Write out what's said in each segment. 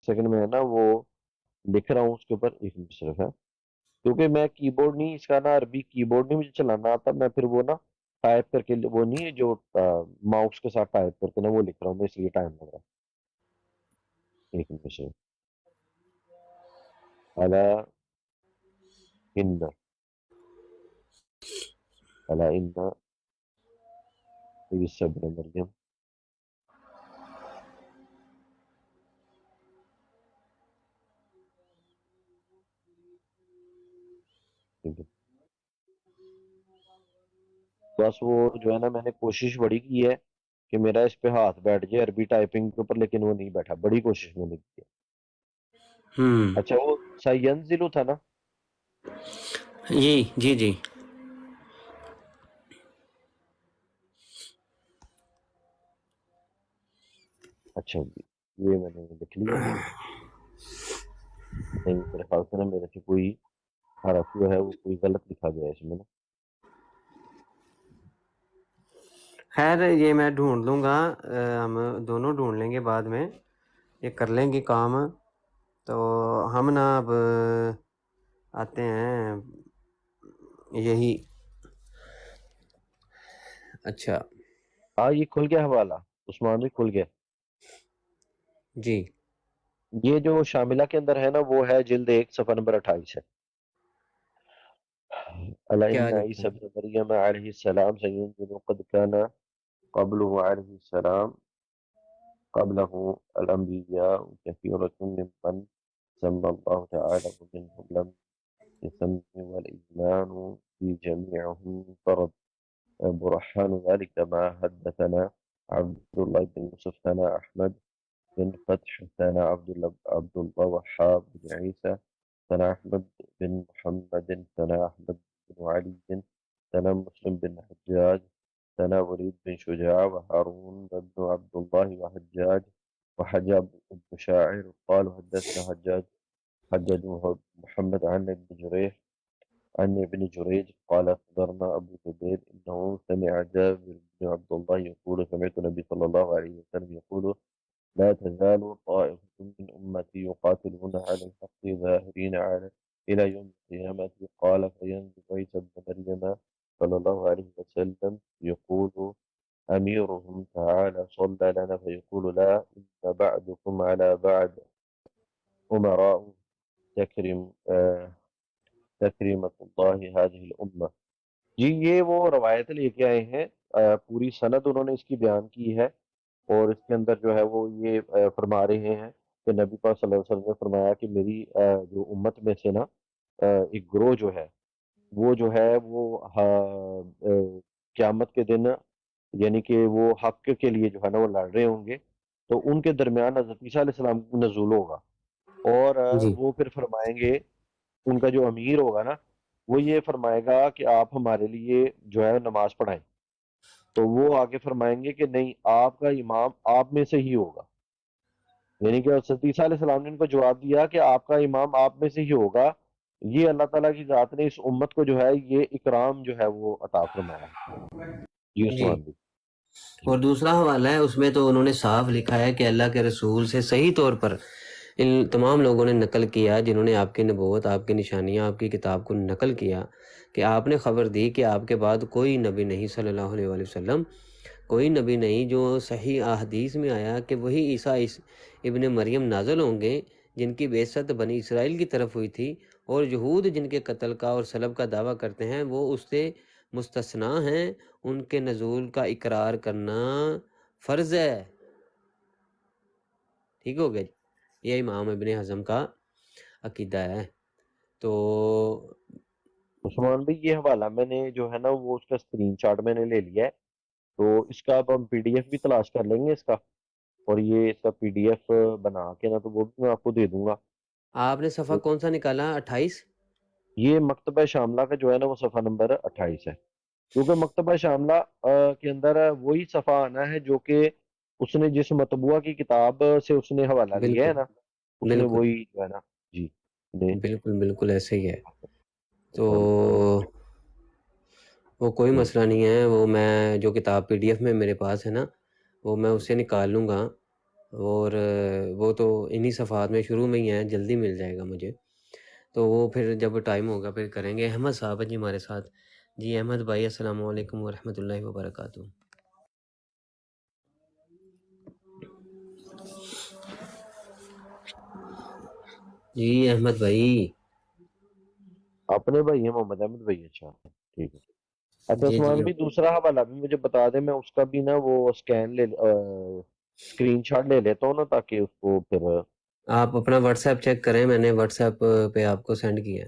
Second میں ہے نا وہ لکھ رہا ہوں اس کے اوپر ایک منٹ صرف ہے، کیونکہ میں کی بورڈ نہیں، اس کا نا عربی کی بورڈ نہیں مجھے چلانا آتا، میں پھر وہ نا ٹائپ کر کے وہ نہیں ہے جو ماؤس کے ساتھ ٹائپ کر کے نا وہ لکھ رہا ہوں میں، اس لیے ٹائم لگ رہا ہے، ایک منٹ سے الا ان الا ان عیسی ابن مریم، ٹھیک ہے؟ بس وہ جو ہے نا میں نے کوشش بڑی کی ہے کہ میرا اس پہ ہاتھ بیٹھ جائے عربی ٹائپنگ کے اوپر، لیکن وہ نہیں بیٹھا، بڑی کوشش میں نے کی ہے۔ اچھا وہ سینزلو تھا نا؟ جی جی جی اچھا جی، یہ میں نے لکھ لیا، نہیں میرے خیال سے نا میرے سے کوئی حرف جو ہے وہ کوئی غلط لکھا گیا ہے اس میں نا۔ خیر یہ میں ڈھونڈ لوں گا، ہم دونوں ڈھونڈ لیں گے بعد میں، یہ کر لیں گے کام۔ تو ہم نا اب آتے ہیں یہی، اچھا ہاں یہ کھل گیا حوالہ، عثمان بھی کھل گیا۔ جی یہ جو شاملہ کے اندر ہے نا وہ ہے جلد 1 صفحہ نمبر 28 ہے۔ الا کیا ان لکھا عیسی ہے؟ ابن مریم علیہ السلام سينزل قد كان قبله عليه السلام قبله الانبياء كثيرة ممن سمى الله تعالى ومنهم لم يسمي، والايمان بجميعهم فرض. برهان ذلك ما حدثنا عبد الله بن يوسف ثنا أحمد بن فتح ثنا عبد الله وهاب بن عيسى ثنا أحمد بن محمد ثنا أحمد بن علي ثنا مسلم بن حجاج ثنا وليد بن شجاع وهارون بن عبد الله وحجاج وحجاب بن شاعر قالوا حدثنا حجاج محمد عن ابن جريح عن ابن جريج قال أخبرنا أبو زبير إنه سمع جابر بن عبد الله يقول سمعت النبي صلى الله عليه وسلم يقول لا تزال طائفة من أمتي يقاتلون على الحق ظاهرين على إلى يوم القيامة. قال فينزل عيسى بن مريم صلى الله عليه وسلم يقول أميرهم تعالى صلى لنا فيقول لا إن بعدكم على بعد أمراء تكرم تکریمت اللہ هذه الامہ۔ جی یہ وہ روایت لے کے آئے ہیں، پوری سند انہوں نے اس کی بیان کی ہے، اور اس کے اندر جو ہے وہ یہ فرما رہے ہیں کہ نبی پاک صلی اللہ علیہ وسلم نے فرمایا کہ میری جو امت میں سے نا ایک گروہ جو ہے وہ قیامت کے دن یعنی کہ وہ حق کے لیے جو ہے نا وہ لڑ رہے ہوں گے، تو ان کے درمیان حضرت عیسیٰ علیہ السلام کو نزول ہوگا، اور جی وہ پھر فرمائیں گے، ان کا جو امیر ہوگا نا وہ یہ فرمائے گا کہ آپ ہمارے لیے جو ہے نماز پڑھائیں، تو وہ آگے فرمائیں گے کہ نہیں، آپ کا امام آپ میں سے ہی ہوگا، یعنی کہ حضرت عیسیٰ علیہ السلام نے ان کو جواب دیا کہ آپ کا امام آپ میں سے ہی ہوگا، یہ اللہ تعالیٰ کی ذات نے اس امت کو جو ہے یہ اکرام جو ہے وہ عطا فرمایا ہے۔ جی جی، عثمان بھی جی اور دوسرا حوالہ ہے اس میں تو انہوں نے صاف لکھا ہے کہ اللہ کے رسول سے صحیح طور پر ان تمام لوگوں نے نقل کیا جنہوں نے آپ کی نبوت، آپ کی نشانیاں، آپ کی کتاب کو نقل کیا، کہ آپ نے خبر دی کہ آپ کے بعد کوئی نبی نہیں صلی اللہ علیہ وآلہ وسلم، کوئی نبی نہیں، جو صحیح احادیث میں آیا کہ وہی عیسیٰ ابن مریم نازل ہوں گے جن کی بعثت بنی اسرائیل کی طرف ہوئی تھی، اور یہود جن کے قتل کا اور صلب کا دعویٰ کرتے ہیں وہ اس سے مستثنیٰ ہیں، ان کے نزول کا اقرار کرنا فرض ہے۔ ٹھیک ہو گیا جی، یہ امام ابن حزم کا عقیدہ ہے۔ تو عثمان بھی یہ حوالہ میں نے جو ہے نا وہ اس کا اسکرین شاٹ میں نے لے لیا ہے، تو اس کا اب ہم پی ڈی ایف بھی تلاش کر لیں گے اس کا، اور یہ اس کا پی ڈی ایف بنا کے نا تو وہ بھی میں آپ کو دے دوں گا۔ آپ نے صفحہ کون سا نکالا؟ 28؟ یہ مکتبہ شاملہ کا جو ہے نا وہ صفحہ نمبر 28 ہے، کیونکہ مکتبہ شاملہ کے اندر وہی صفحہ آنا ہے جو کہ اس نے جس مطبوعہ کی کتاب سے اس نے حوالہ لیا ہے بالکل نا، اس نے بالکل وہی جو ہے نا جی نے بالکل بالکل ایسے ہی ہے۔ تو صفحہ نمبر وہ کوئی مسئلہ نہیں ہے، وہ میں جو کتاب پی ڈی ایف میں میرے پاس ہے نا وہ میں اسے نکال لوں گا، اور وہ تو انہی صفحات میں شروع میں ہی ہیں، جلدی مل جائے گا مجھے، تو وہ پھر جب ٹائم ہوگا پھر کریں گے۔ احمد صاحب ہیں جی ہمارے ساتھ۔ جی احمد بھائی السلام علیکم ورحمۃ اللہ وبرکاتہ۔ جی احمد بھائی۔ اپنے بھائی ہیں محمد احمد بھائی؟ اچھا ٹھیک ہے۔ اچھا جی عثمان جی بھی دوسرا حوالہ بھی مجھے بتا دیں، میں اس کا بھی نا وہ اسکرین شاٹ لے لیتا ہوں نا، تاکہ اس کو پھر آپ اپنا واٹس ایپ چیک کریں، میں نے واٹس ایپ پہ آپ کو سینڈ کیا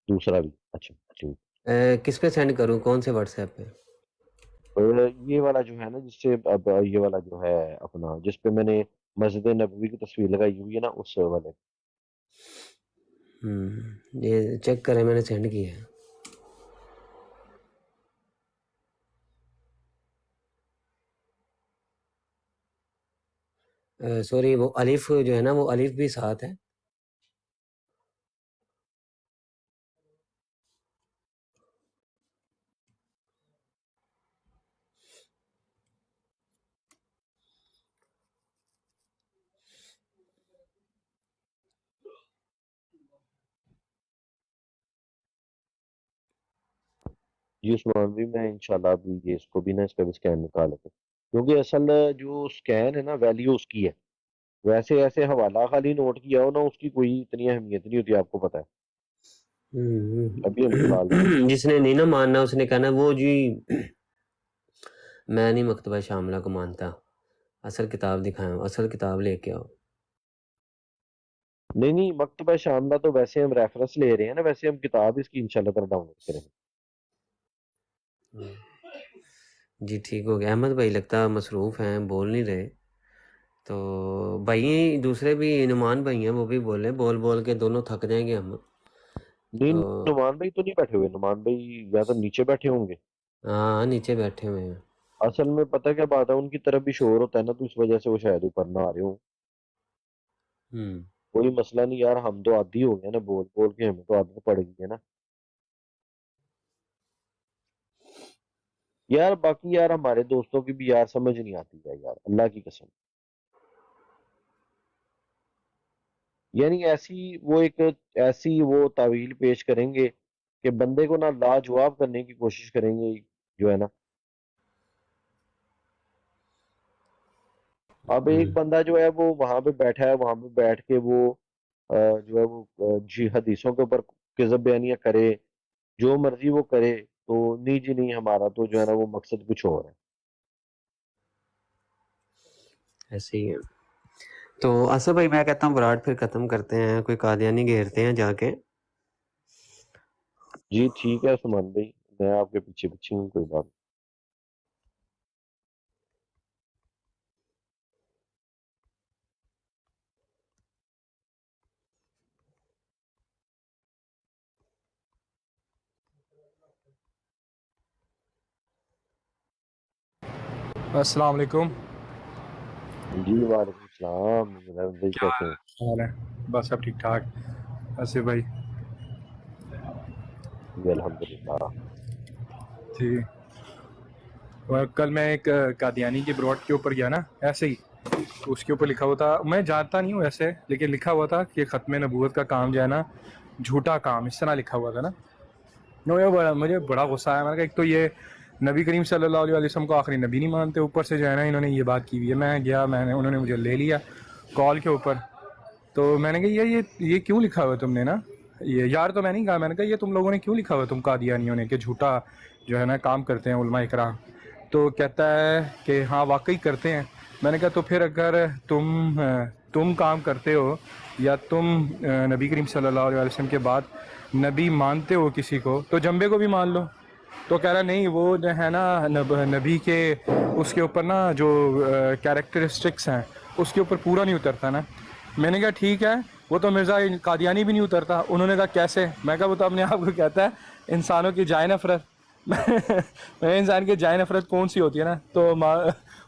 دوسرا بھی۔ اچھا ٹھیک۔ ہے۔ کس پہ سینڈ کروں، کون سے واٹس ایپ پہ؟ یہ والا جو ہے نا، جس سے اب یہ والا جو ہے اپنا، جس پہ میں نے مسجد نبوی کی تصویر لگائی ہوئی ہے نا، اس والے۔ یہ چیک کریں، میں نے سینڈ کیا ہے۔ سوری، وہ الف جو ہے نا، وہ الف بھی ساتھ ہے۔ جی عثمان بھی، میں انشاءاللہ ابھی یہ اس کو بھی نا، اس کا بھی اسکین نکال لیتا ہوں، کیونکہ اصل جو اسکین ہے نا، ویلیو اس کی ہے۔ ویسے ایسے حوالہ خالی نوٹ کیا ہو نا، اس کی کوئی اتنی اہمیت نہیں ہوتی، آپ کو پتہ ہے۔ ابھی ہم نکال لیں گے۔ جس نے نہیں نا ماننا، اس نے کہنا وہ جی میں نہیں مکتبہ شاملہ کو مانتا، اصل کتاب دکھائیں، اصل کتاب لے کے آؤ۔ نہیں مکتبہ شاملہ تو ویسے ہم ریفرنس لے رہے ہیں نا، ویسے ہم کتاب اس کی انشاءاللہ تعالی ڈاؤن لوڈ کریں گے۔ جی ٹھیک ہو گیا۔ احمد بھائی لگتا مصروف ہیں، بول نہیں رہے، تو بھائی دوسرے بھی نعمان بھائی ہیں، وہ بھی بولیں، بول بول کے دونوں تھک جائیں گے ہم۔ نہیں، تو نعمان بھائی تو نہیں بیٹھے ہوئے، نعمان بھائی یا تو نیچے بیٹھے ہوں گے۔ ہاں نیچے بیٹھے ہوئے ہیں۔ اصل میں پتہ کیا بات ہے، ان کی طرف بھی شور ہوتا ہے نا، تو اس وجہ سے وہ شاید اوپر نہ آ رہے ہوں۔ کوئی مسئلہ نہیں یار، ہم تو عادی ہو گئے نا، بول بول کے ہمیں تو عادت پڑ گئی ہے نا یار۔ باقی یار ہمارے دوستوں کی بھی یار سمجھ نہیں آتی ہے یار، اللہ کی قسم۔ یعنی ایسی وہ تعویل پیش کریں گے کہ بندے کو نہ لاجواب کرنے کی کوشش کریں گے، جو ہے نا۔ اب ایک بندہ جو ہے وہ وہاں پہ بیٹھا ہے، وہاں پہ بیٹھ کے وہ جو ہے وہ جی حدیثوں کے اوپر کذب بیانیاں کرے، جو مرضی وہ کرے، تو نہیں جی نہیں، ہمارا تو جو ہے نا وہ مقصد کچھ اور ہے۔ ایسے ہی ہے۔ تو اصل بھائی میں کہتا ہوں وراٹ پھر ختم کرتے ہیں، کوئی قادیانی گھیرتے ہیں جا کے۔ جی ٹھیک ہے عثمان بھائی، میں آپ کے پیچھے پیچھے ہوں، کوئی بات نہیں۔ السلام علیکم۔ جی وعلیکم السلام، بھائی کیا کیسے ہیں؟ حال ہے؟ بس سب ٹھیک ٹھاک۔ ایسے بھائی جی الحمدللہ۔ جی، کل میں ایک قادیانی کے بروڈ کے اوپر گیا نا، ایسے ہی اس کے اوپر لکھا ہوا تھا، میں جانتا نہیں ہوں ایسے، لیکن لکھا ہوا تھا کہ ختم نبوت کا کام جو ہے نا جھوٹا کام، اس طرح لکھا ہوا تھا نا۔ مجھے بڑا غصہ آیا، میں نے کہا ایک تو یہ نبی کریم صلی اللہ علیہ وسلم کو آخری نبی نہیں مانتے، اوپر سے جو ہے نا انہوں نے یہ بات کی ہوئی ہے۔ میں گیا، انہوں نے مجھے لے لیا کال کے اوپر، تو میں نے کہا یہ کیوں لکھا ہوا ہے تم نے نا، یہ یار تو میں نہیں کہا، میں نے کہا یہ تم لوگوں نے کیوں لکھا ہوا ہے تم قادیانیوں نے کہ جھوٹا جو ہے نا کام کرتے ہیں علماء اکرام؟ تو کہتا ہے کہ ہاں واقعی کرتے ہیں۔ میں نے کہا تو پھر اگر تم کام کرتے ہو یا تم نبی کریم صلی اللہ علیہ وسلم کے بعد نبی مانتے ہو کسی کو، تو جنبے کو بھی مان لو۔ تو کہہ رہا نہیں، وہ جو ہے نا نبی کے اس کے اوپر نا جو کیریکٹرسٹکس ہیں اس کے اوپر پورا نہیں اترتا نا۔ میں نے کہا ٹھیک ہے، وہ تو مرزا قادیانی بھی نہیں اترتا۔ انہوں نے کہا کیسے؟ میں کہا وہ تو اپنے آپ کو کہتا ہے انسانوں کی جائے نفرت۔ میں انسان کی جائے نفرت کون سی ہوتی ہے نا، تو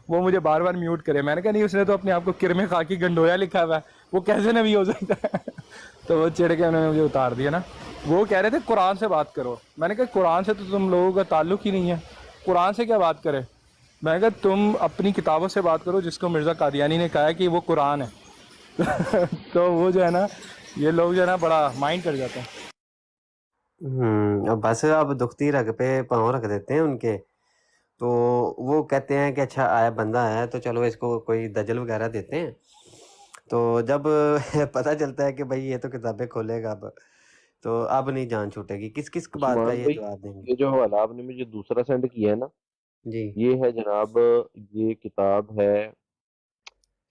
وہ مجھے بار بار میوٹ کرے۔ میں نے کہا نہیں، اس نے تو اپنے آپ کو کرم خاکی گنڈویا لکھا ہوا ہے، وہ کیسے نبی ہو سکتا ہے؟ تو وہ چڑھ کے انہوں نے مجھے اتار دیا نا۔ وہ کہہ رہے تھے قرآن سے بات کرو، میں نے کہا قرآن سے تو تم لوگوں کا تعلق ہی نہیں ہے، قرآن سے کیا بات کرے؟ میں نے کہا تم اپنی کتابوں سے بات کرو جس کو مرزا قادیانی نے کہا ہے کہ وہ قرآن ہے تو وہ جو ہے نا یہ لوگ جو ہے نا بڑا مائنڈ کر جاتے ہیں. اب بس اب دکھتی رگ پہ پاؤں رکھ دیتے ہیں ان کے، تو وہ کہتے ہیں کہ اچھا آیا بندہ آیا تو چلو اس کو کوئی دجل وغیرہ دیتے ہیں. تو جب پتہ چلتا ہے کہ بھائی یہ تو کتابیں کھولے گا تو اب نہیں جان چھوٹے گی. کس کس بات کا عثمان یہ بھائی، جواب دیں گے؟ یہ جو حوالہ آپ نے مجھے دوسرا سینڈ کیا ہے نا، جی یہ ہے جناب، یہ کتاب ہے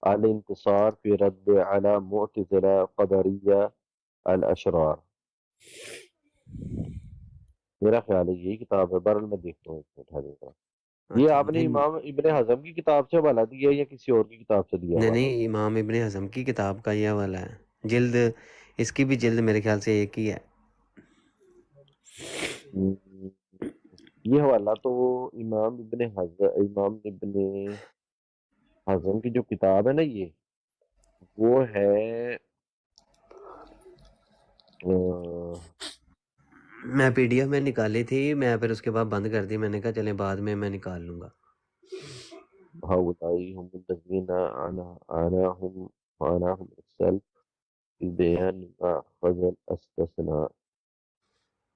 الانتصار فی رد علی معتزلہ قدریہ الاشرار. میرا خیال ہے یہی کتاب ہے، بہرحال میں دیکھتا ہوں اس میں اٹھا دے گا. یہ اچھا. آپ نے امام ابن حزم کی کتاب سے حوالہ دیا ہے یا کسی اور کی کتاب سے دیا نہیں حوالہ؟ نہیں، امام ابن حزم کی کتاب کا یہ حوالہ ہے. جلد اس کی بھی جلد میرے خیال سے ایک ہی ہے. ہم، یہ حوالہ تو امام ابن حزم کی جو کتاب ہے نا، یہ وہ ہے میں پی ڈی ایف میں نکالی تھی، میں پھر اس کے بعد بند کر دی. میں نے کہا چلیں بعد میں نکال لوں گا. هؤلاء هم الذين عناهم السلف في بيان ما أخذ الاستثناء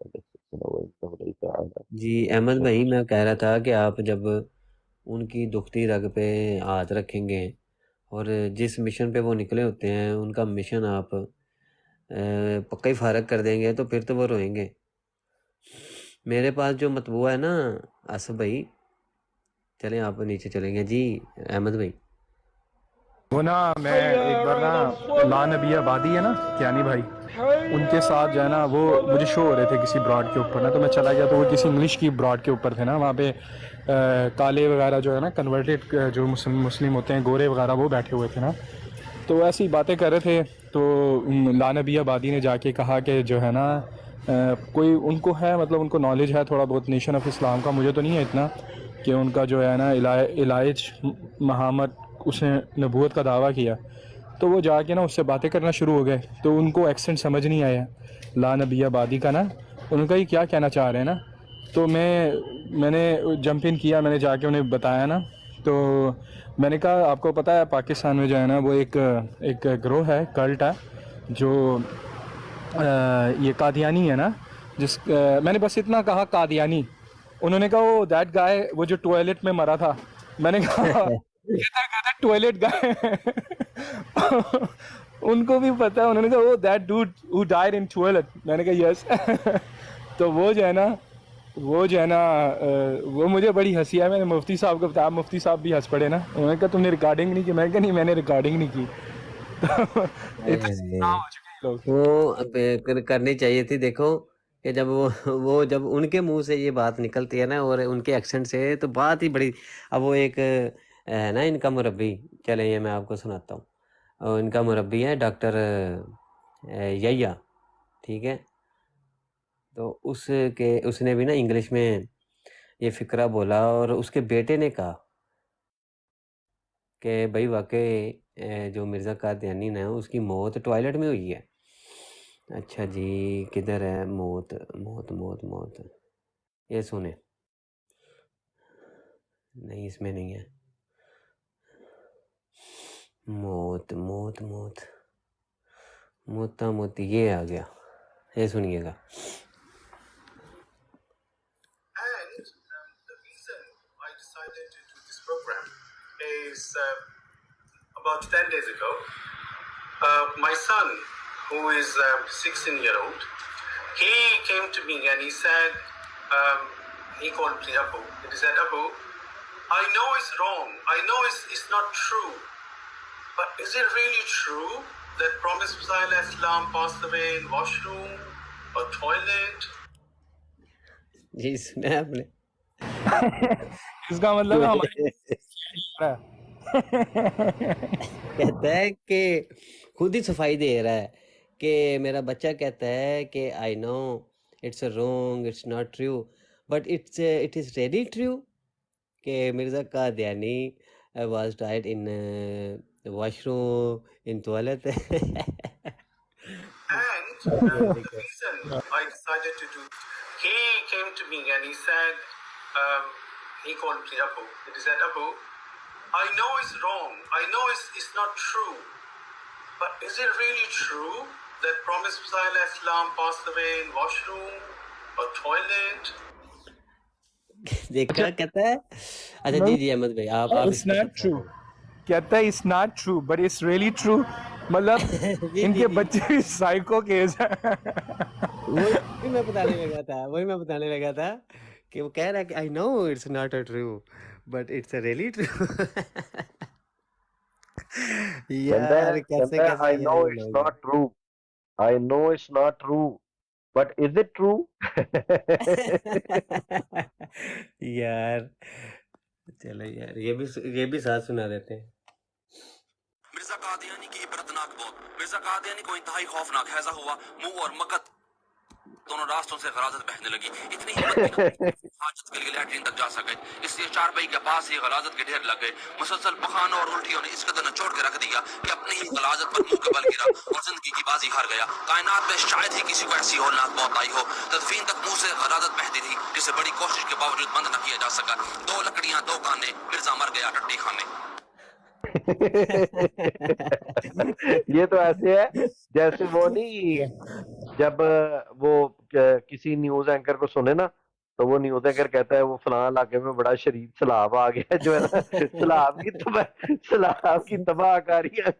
وإنه ليس على جی احمد بھائی، میں کہہ رہا تھا کہ آپ جب ان کی دکھتی رگ پہ ہاتھ رکھیں گے اور جس مشن پہ وہ نکلے ہوتے ہیں ان کا مشن آپ پکا ہی فارغ کر دیں گے تو پھر تو وہ روئیں گے. میرے پاس جو مطبوعہ ہے نا آصف بھائی، چلیں آپ نیچے چلیں گے. جی احمد بھائی، وہ نا میں ایک بار نا لا نبی آبادی ہے نا کیانی بھائی، ان کے ساتھ جو ہے نا وہ مجھے شو ہو رہے تھے کسی براڈ کے اوپر نا، تو میں چلا گیا تو وہ کسی انگلش کی براڈ کے اوپر تھے نا. وہاں پہ کالے وغیرہ جو ہے نا کنورٹیڈ جو مسلم ہوتے ہیں گورے وغیرہ وہ بیٹھے ہوئے تھے نا. تو ایسی باتیں کر رہے تھے تو لا نبی آبادی نے جا کے کہا کہ جو ہے نا کوئی ان کو ہے مطلب ان کو نالج ہے تھوڑا بہت نیشن آف اسلام کا، مجھے تو نہیں ہے اتنا، کہ ان کا جو ہے نا الائج محمد اس نے نبوت کا دعویٰ کیا. تو وہ جا کے نا اس سے باتیں کرنا شروع ہو گئے. تو ان کو ایکسنٹ سمجھ نہیں آیا لا نبی آبادی کا نا، ان کا یہ کیا کہنا چاہ رہے ہیں نا. تو میں نے جمپ ان کیا، میں نے جا کے انہیں بتایا نا. تو میں نے کہا آپ کو پتہ ہے پاکستان میں جو ہے نا وہ ایک گروہ ہے، کلٹ ہے جو یہ قادیانی ہے نا، میں نے بس اتنا کہا قادیانی، انہوں نے کہا وہ دیٹ گائے وہ جو ٹوائلٹ میں مرا تھا. میں نے کہا ٹوائلٹ گائے ان کو بھی پتا ہے. انہوں نے کہا وہ that ڈوڈ who died in toilet. میں نے کہا یس تو وہ جو ہے نا وہ مجھے بڑی ہنسی ہے. میں نے مفتی صاحب کو بتایا، مفتی صاحب بھی ہنس پڑے نا. انہوں نے کہا تم نے ریکارڈنگ نہیں کی. میں نے کہا نہیں میں نے ریکارڈنگ نہیں کی. اتنا ہو چکے ہیں لوگ. وہ کرنی چاہیے تھی. دیکھو کہ جب وہ جب ان کے منہ سے یہ بات نکلتی ہے نا اور ان کے ایکسنٹ سے، تو بات ہی بڑی. اب وہ ایک ہے نا ان کا مربی، چلیں یہ میں آپ کو سناتا ہوں. ان کا مربی ہے ڈاکٹر یحییٰ، ٹھیک ہے. تو اس نے بھی نا انگلش میں یہ فقرہ بولا اور اس کے بیٹے نے کہا کہ بھائی واقعی جو مرزا قادیانی ہے اس کی موت ٹوائلٹ میں ہوئی ہے. اچھا جی کدھر ہے موت موت موت موت، یہ سنیں. نہیں اس میں نہیں ہے. موت موت موت موتا موتی، یہ آ گیا، یہ سنیے گا. And the reason I decided to do this program is about 10 days ago, my son, who is 16-year-old, he came to me and he said, he called me Abu. He said, Abu, I know it's wrong. I know it's not true. But is it really true that Prophet Islam passed away in washroom or toilet? جی سنا آپ نے؟ اس کا مطلب ہے ہمارے کہتا ہے کہ خود ہی صفائی دے رہا ہے کہ میرا بچہ کہتا ہے کہ I know it's wrong, it's not true, but it is really true کہ Mirza Qadiani was died in washroom in toilet. And the reason I decided to do, he came to me and he said, he called me Abu. He said, Abu, I know it's wrong. I know it's not true. But is it really true that Prophet Islam passed away in washroom or toilet? دیکھا کہتا ہے. اچھا جی جی احمد بھائی آپ It's not true. کہتا ہے it's not true but it's really true. مطلب ان کے بچے بھی سائیکو کیس ہیں. وہی میں بتانے لگا تھا کہ وہ کہہ رہا ہے کہ I know it's not true but it's really true. یار کیسے I know it's not true. I know it's not true. But is it true? یار چلو یار یہ بھی ساتھ سنا دیتے ہیں. مرزا قادیانی کی عبرتناک موت. مرزا قادیانی کو انتہائی خوفناک ہیضہ ہوا. منہ اور مکت دونوں راستوں سے غلاظت بہنے لگی. اتنی ہمت حاجت کے لیے لیٹرین تک جا سکے، اس لیے چارپائی کے پاس ہی غلاظت کے ڈھیر لگ گئے. مسلسل پخانوں اور الٹیوں نے اس قدر نچوڑ کے رکھ دیا کہ اپنی ہی غلاظت پر منہ کے بل گرا اور زندگی کی بازی ہار گیا. کائنات میں شاید ہی کسی کو ایسی ہولناک موت آئی ہو. تدفین تک منہ سے غلاظت بہتی تھی جسے بڑی کوشش کے باوجود بند نہ کیا جا سکا. 2 لکڑیاں 2 کانے، مرزا مر گیا ٹٹی کھانے. یہ تو ایسے ہے جیسے وہ نہیں جب وہ کسی نیوز اینکر کو سنے نا تو وہ نیوز اینکر کہتا ہے وہ فلاں علاقے میں بڑا شدید سیلاب آ گیا جو ہے نا سیلاب کی تباہ کاری ہے.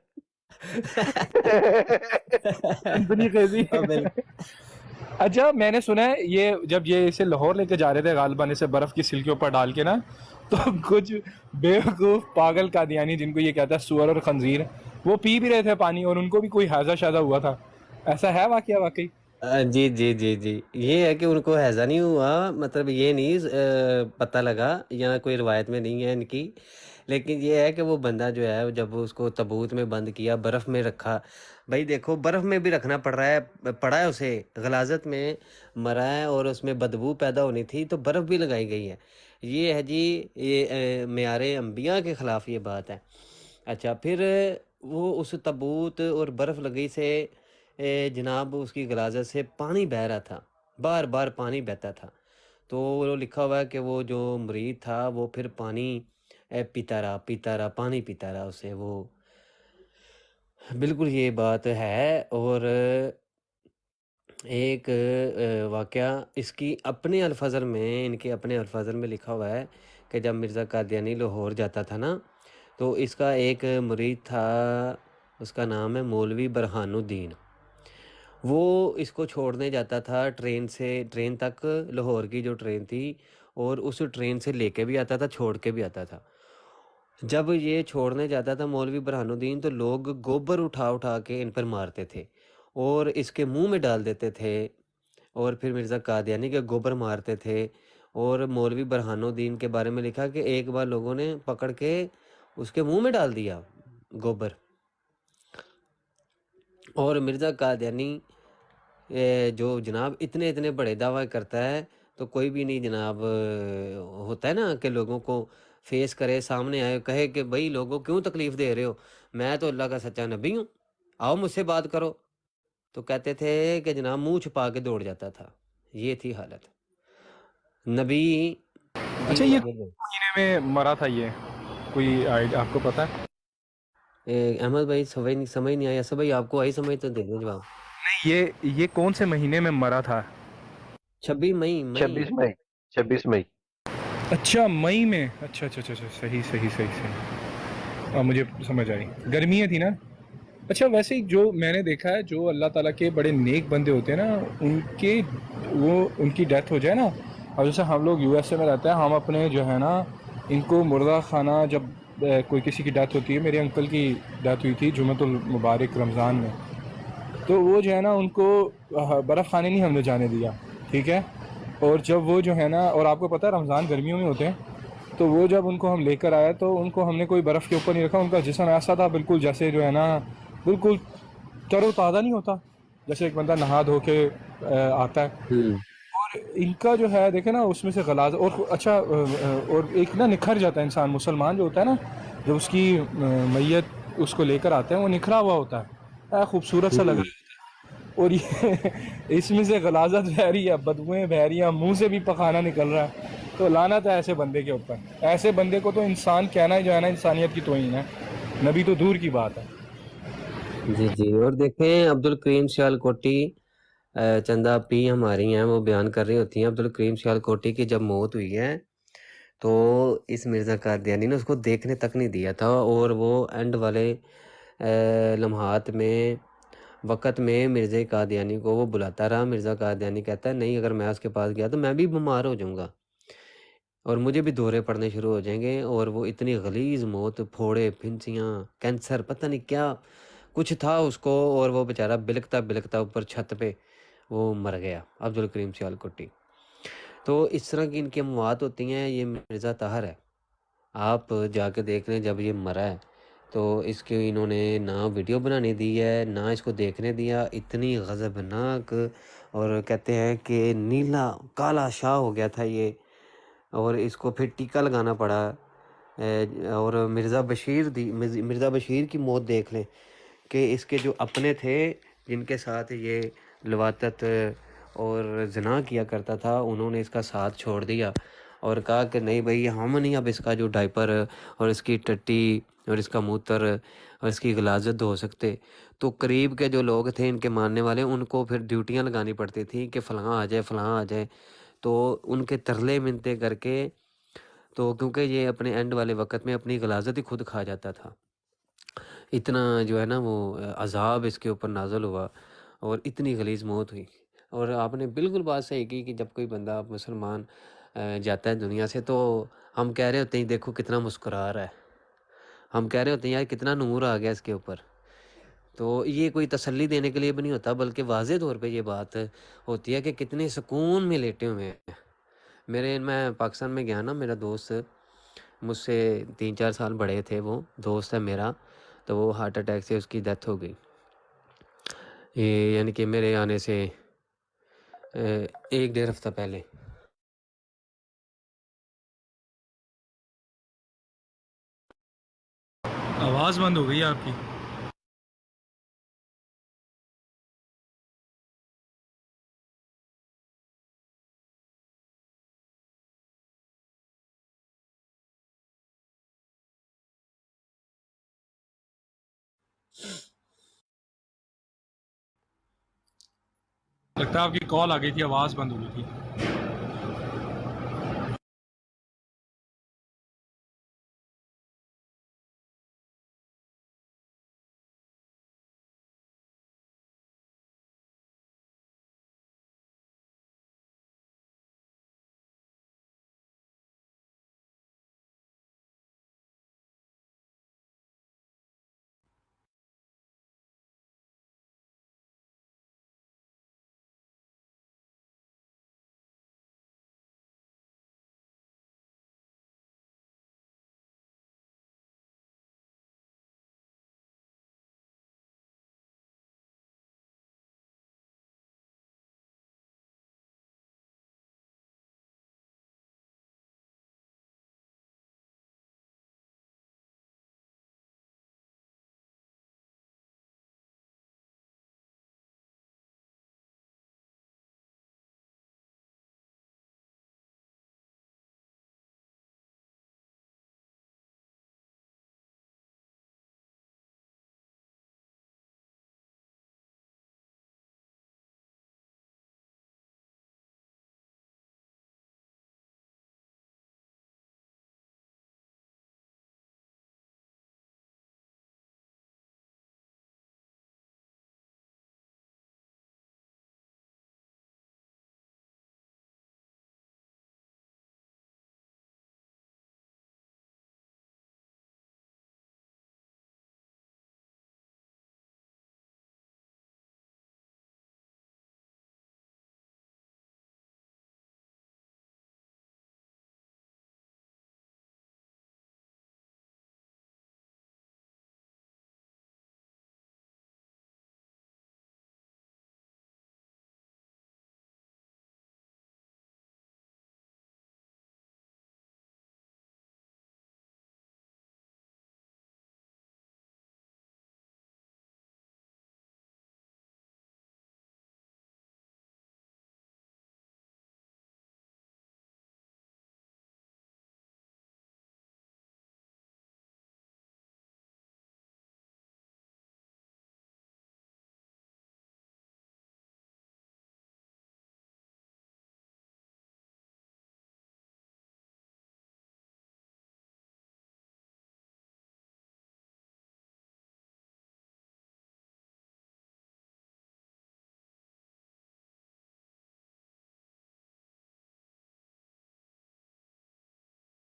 اچھا میں نے سنا ہے یہ جب یہ اسے لاہور لے کے جا رہے تھے غالباً اسے برف کی سل کے اوپر ڈال کے نا، تو کچھ بیوقوف پاگل قادیانی جن کو یہ کہتا ہے سور اور خنزیر، وہ پی بھی رہے تھے پانی اور ان کو بھی کوئی حیضہ شادہ ہوا تھا. ایسا ہے واقعہ واقعی؟ جی جی جی جی یہ ہے کہ ان کو حیضہ نہیں ہوا، مطلب یہ نہیں پتہ لگا یا کوئی روایت میں نہیں ہے ان کی، لیکن یہ ہے کہ وہ بندہ جو ہے جب اس کو تابوت میں بند کیا، برف میں رکھا. بھائی دیکھو برف میں بھی رکھنا پڑا ہے اسے، غلاظت میں مرا ہے اور اس میں بدبو پیدا ہونی تھی تو برف بھی لگائی گئی ہے. یہ ہے جی یہ معیار انبیاء کے خلاف یہ بات ہے. اچھا پھر وہ اس تابوت اور برف لگی سے جناب اس کی غلاظت سے پانی بہہ رہا تھا، بار بار پانی بہتا تھا. تو وہ لکھا ہوا ہے کہ وہ جو مرید تھا وہ پھر پانی پیتا رہا پانی پیتا رہا اسے. وہ بالکل یہ بات ہے. اور ایک واقعہ اس کی اپنے الفاظ میں، ان کے اپنے الفاظ میں لکھا ہوا ہے کہ جب مرزا قادیانی لاہور جاتا تھا نا تو اس کا ایک مرید تھا، اس کا نام ہے مولوی برہان الدین. وہ اس کو چھوڑنے جاتا تھا ٹرین تک، لاہور کی جو ٹرین تھی، اور اس ٹرین سے لے کے بھی آتا تھا چھوڑ کے بھی آتا تھا. جب یہ چھوڑنے جاتا تھا مولوی برہان الدین تو لوگ گوبر اٹھا کے ان پر مارتے تھے اور اس کے منہ میں ڈال دیتے تھے، اور پھر مرزا قادیانی کے گوبر مارتے تھے. اور مولوی برہان الدین کے بارے میں لکھا کہ ایک بار لوگوں نے پکڑ کے اس کے منہ میں ڈال دیا گوبر. اور مرزا قادیانی جو جناب اتنے بڑے دعویٰ کرتا ہے تو کوئی بھی نہیں جناب ہوتا ہے نا کہ لوگوں کو فیس کرے، سامنے آئے، کہے کہ بھائی لوگوں کیوں تکلیف دے رہے ہو، میں تو اللہ کا سچا نبی ہوں، آؤ مجھ سے بات کرو. تو کہتے تھے کہ جناب منہ چھپا کے دوڑ جاتا تھا. یہ تھی حالت نبی. اچھا یہ مہینے میں مرا تھا، یہ کوئی آپ کو پتا ہے؟ احمد بھائی سمجھ نہیں آیا. بھائی آپ کو آئی سمجھ تو دے دیں جواب. نہیں یہ کون سے مہینے میں مرا تھا؟ 26 مئی. 26 مئی. اچھا مئی میں. اچھا صحیح مجھے سمجھ آئی، گرمیاں تھی نا. اچھا ویسے جو میں نے دیکھا ہے جو اللہ تعالیٰ کے بڑے نیک بندے ہوتے ہیں نا ان کی ڈیتھ ہو جائے نا، اور جیسے ہم لوگ یو ایس اے میں رہتے ہیں، ہم اپنے جو ہے نا ان کو مردہ خانہ جب کوئی کسی کی ڈیتھ ہوتی ہے، میرے انکل کی ڈیتھ ہوئی تھی جمعۃ المبارک رمضان میں، تو وہ جو ہے نا ان کو برف خانے نہیں ہم نے جانے دیا، ٹھیک ہے. اور جب وہ جو ہے نا، اور آپ کو پتہ ہے رمضان گرمیوں میں ہوتے ہیں، تو وہ جب ان کو ہم لے کر آئے تو ان کو ہم نے کوئی برف کے اوپر نہیں رکھا. ان کا جسم ایسا تھا بالکل جیسے جو ہے نا بالکل تر و تازہ نہیں ہوتا، جیسے ایک بندہ نہا دھو کے آتا ہے. اور ان کا جو ہے دیکھیں نا اس میں سے غلاظت اور اچھا اور ایک نا نکھر جاتا ہے انسان، مسلمان جو ہوتا ہے نا جب اس کی میت اس کو لے کر آتے ہیں وہ نکھرا ہوا ہوتا ہے، خوبصورت سا لگ رہا ہے. اور یہ اس میں سے غلاظت بہ رہی ہے، بدبوئیں بہ رہی ہیں، منہ سے بھی پخانہ نکل رہا ہے. تو لعنت ہے ایسے بندے کے اوپر. ایسے بندے کو تو انسان کہنا ہی جو ہے نا انسانیت کی توہین ہے, نبی تو دور کی بات ہے. جی اور دیکھیں عبد الکریم سیال کوٹی چندہ پی ہماری ہیں وہ بیان کر رہی ہوتی ہیں عبد الکریم سیال کوٹی کی جب موت ہوئی ہے تو اس مرزا قادیانی نے اس کو دیکھنے تک نہیں دیا تھا, اور وہ اینڈ والے لمحات میں وقت میں مرزا قادیانی کو وہ بلاتا رہا. مرزا قادیانی کہتا ہے نہیں, اگر میں اس کے پاس گیا تو میں بھی بیمار ہو جاؤں گا اور مجھے بھی دورے پڑنے شروع ہو جائیں گے. اور وہ اتنی غلیظ موت, پھوڑے پھنسیاں کینسر پتہ نہیں کیا کچھ تھا اس کو, اور وہ بیچارہ بلکتا بلکتا اوپر چھت پہ وہ مر گیا عبد الکریم سیال کوٹی. تو اس طرح کی ان کی اموات ہوتی ہیں. یہ مرزا طاہر ہے, آپ جا کے دیکھ لیں, جب یہ مرا ہے تو اس کے انہوں نے نہ ویڈیو بنانے دی ہے نہ اس کو دیکھنے دیا. اتنی غضبناک, اور کہتے ہیں کہ نیلا کالا شاہ ہو گیا تھا یہ, اور اس کو پھر ٹیکا لگانا پڑا. اور مرزا بشیر کی موت دیکھ لیں کہ اس کے جو اپنے تھے جن کے ساتھ یہ لواطت اور زنا کیا کرتا تھا, انہوں نے اس کا ساتھ چھوڑ دیا اور کہا کہ نہیں بھائی ہم نہیں اب اس کا جو ڈائپر اور اس کی ٹٹی اور اس کا موتر اور اس کی غلاظت دھو سکتے. تو قریب کے جو لوگ تھے ان کے ماننے والے, ان کو پھر ڈیوٹیاں لگانی پڑتی تھیں کہ فلاں آ جائے فلاں آ جائے. تو ان کے ترلے منتیں کر کے, تو کیونکہ یہ اپنے اینڈ والے وقت میں اپنی غلاظت ہی خود کھا جاتا تھا. اتنا جو ہے نا وہ عذاب اس کے اوپر نازل ہوا اور اتنی غلیظ موت ہوئی. اور آپ نے بالکل بات صحیح کی کہ جب کوئی بندہ مسلمان جاتا ہے دنیا سے تو ہم کہہ رہے ہوتے ہیں دیکھو کتنا مسکرا رہا ہے, ہم کہہ رہے ہوتے ہیں یار کتنا نور آ گیا اس کے اوپر. تو یہ کوئی تسلی دینے کے لیے بھی نہیں ہوتا, بلکہ واضح طور پہ یہ بات ہوتی ہے کہ کتنے سکون میں لیٹے ہوئے ہیں. میں پاکستان میں گیا نا, میرا دوست مجھ سے 3-4 سال بڑے تھے, وہ دوست ہے میرا, تو وہ ہارٹ اٹیک سے اس کی ڈیتھ ہو گئی. یعنی کہ میرے آنے سے 1-1.5 ہفتہ پہلے. آواز بند ہو گئی ہے آپ کی. لگتا ہے آپ کی کال آ گئی تھی, آواز بند ہو گئی تھی.